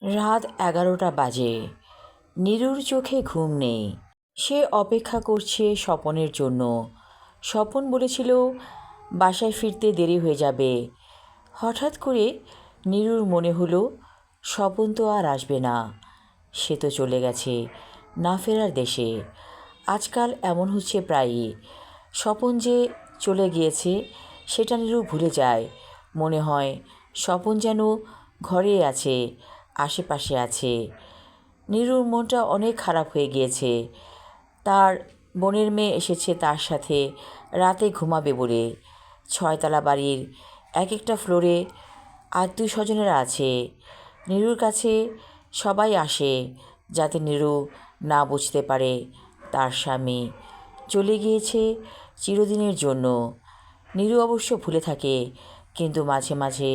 রাত 11টা বাজে। নীরুর চোখে ঘুম নেই। সে অপেক্ষা করছে স্বপনের জন্য। স্বপন বলেছিল বাসায় ফিরতে দেরি হয়ে যাবে। হঠাৎ করে নীরুর মনে হলো স্বপন তো আর আসবে না। সে তো চলে গেছে না ফেরার দেশে। আজকাল এমন হচ্ছে প্রায়ই। স্বপন যে চলে গিয়েছে সেটা নীরু ভুলে যায়। মনে হয় স্বপন যেন ঘরে আছে, আশেপাশে আছে। নীরুর মনটা অনেক খারাপ হয়ে গিয়েছে। তার বোনের মেয়ে এসেছে তার সাথে রাতে ঘুমাবে বলে। 6তলা বাড়ির এক একটা ফ্লোরে আত্মীয় স্বজনেরা আছে। নীরুর কাছে সবাই আসে যাতে নীরু না বুঝতে পারে তার স্বামী চলে গিয়েছে চিরদিনের জন্য। নীরু অবশ্য ভুলে থাকে, কিন্তু মাঝে মাঝে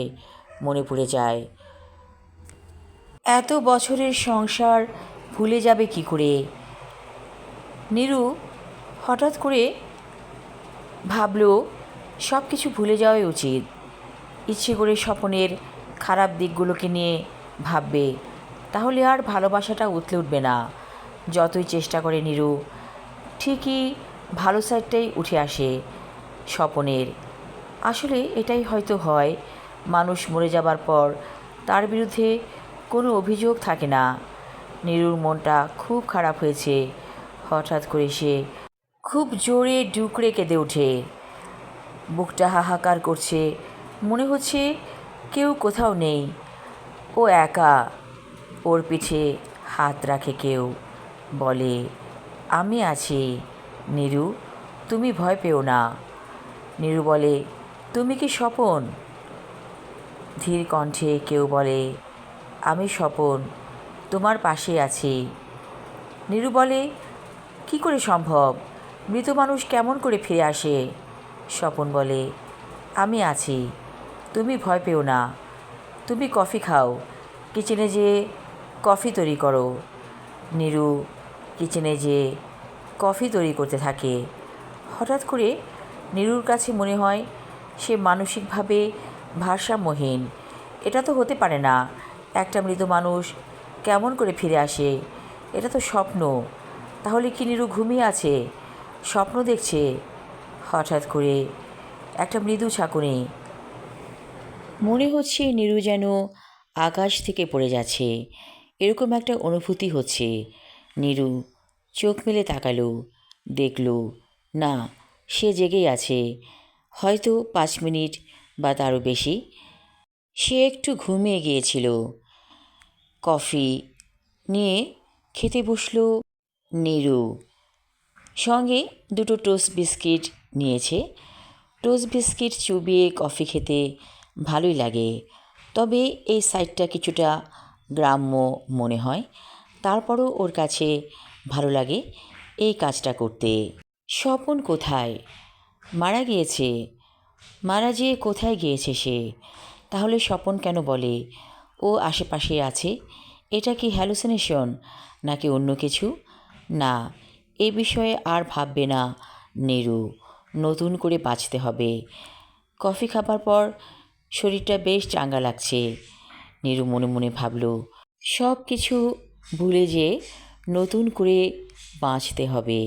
মনে পড়ে যায়। এত বছরের সংসার ভুলে যাবে কি করে? নীরু হঠাৎ করে ভাবল সব কিছু ভুলে যাওয়াই উচিত। ইচ্ছে করে স্বপনের খারাপ দিকগুলোকে নিয়ে ভাববে, তাহলে আর ভালোবাসাটা উতলে উঠবে না। যতই চেষ্টা করে নীরু, ঠিকই ভালো সাইডটাই উঠে আসে স্বপনের। আসলে এটাই হয়তো হয়, মানুষ মরে যাবার পর তার বিরুদ্ধে কোনো অভিযোগ থাকে না। নীরুর মনটা খুব খারাপ হয়েছে। হঠাৎ করে সে খুব জোরে ডুকরে কেঁদে ওঠে। বুকটা হাহাকার করছে। মনে হচ্ছে কেউ কোথাও নেই, ও একা। ওর পিঠে হাত রাখে কেউ, বলে, আমি আছি নীরু, তুমি ভয় পেও না। নীরু বলে, তুমি কি স্বপন? ধীর কণ্ঠে কেউ বলে, আমি স্বপন, তোমার পাশে আছি। নীরু বলে, কি করে সম্ভব? মৃত মানুষ কেমন করে ফিরে আসে? স্বপন বলে, আমি আছি, তুমি ভয় পেও না। তুমি কফি খাও, কিচেনে যেয়ে কফি তৈরি করো। নীরু কিচেনে যেয়ে কফি তৈরি করতে থাকে। হঠাৎ করে নীরুর কাছে মনে হয় সে মানসিকভাবে ভারসাম্যহীন। এটা তো হতে পারে না। একটা মৃত মানুষ কেমন করে ফিরে আসে? এটা তো স্বপ্ন। তাহলে কি নীরু ঘুমিয়ে আছে, স্বপ্ন দেখছে? হঠাৎ করে একটা মৃদু ঝাঁকুনি। মনে হচ্ছে নীরু যেন আকাশ থেকে পড়ে যাচ্ছে, এরকম একটা অনুভূতি হচ্ছে। নীরু চোখ মেলে তাকালো, দেখল না, সে জেগেই আছে। হয়তো 5 মিনিট বা তারও বেশি। সে একটু ঘুমিয়ে গিয়েছিল। কফি নিয়ে খেতে বসলো নীরু। সঙ্গে দুটো টোস্ট বিস্কিট নিয়েছে। টোস্ট বিস্কিট চুবিয়ে কফি খেতে ভালোই লাগে, তবে এই সাইডটা কিছুটা গ্রাম্য মনে হয়। তারপরও ওর কাছে ভালো লাগে এই কাজটা করতে। স্বপন কোথায়? মারা গিয়েছে। মারা যেয়ে কোথায় গিয়েছে সে? তাহলে স্বপন কেন বলে ও আশেপাশে আছে? এটা কি হ্যালুসিনেশন নাকি অন্য কিছু? না, এ বিষয়ে আর ভাববে না নীরু। নতুন করে বাঁচতে হবে। কফি খাবার পর শরীরটা বেশ চাঙ্গা লাগছে। নীরু মনে মনে ভাবল, সব কিছু ভুলে যেয়ে নতুন করে বাঁচতে হবে।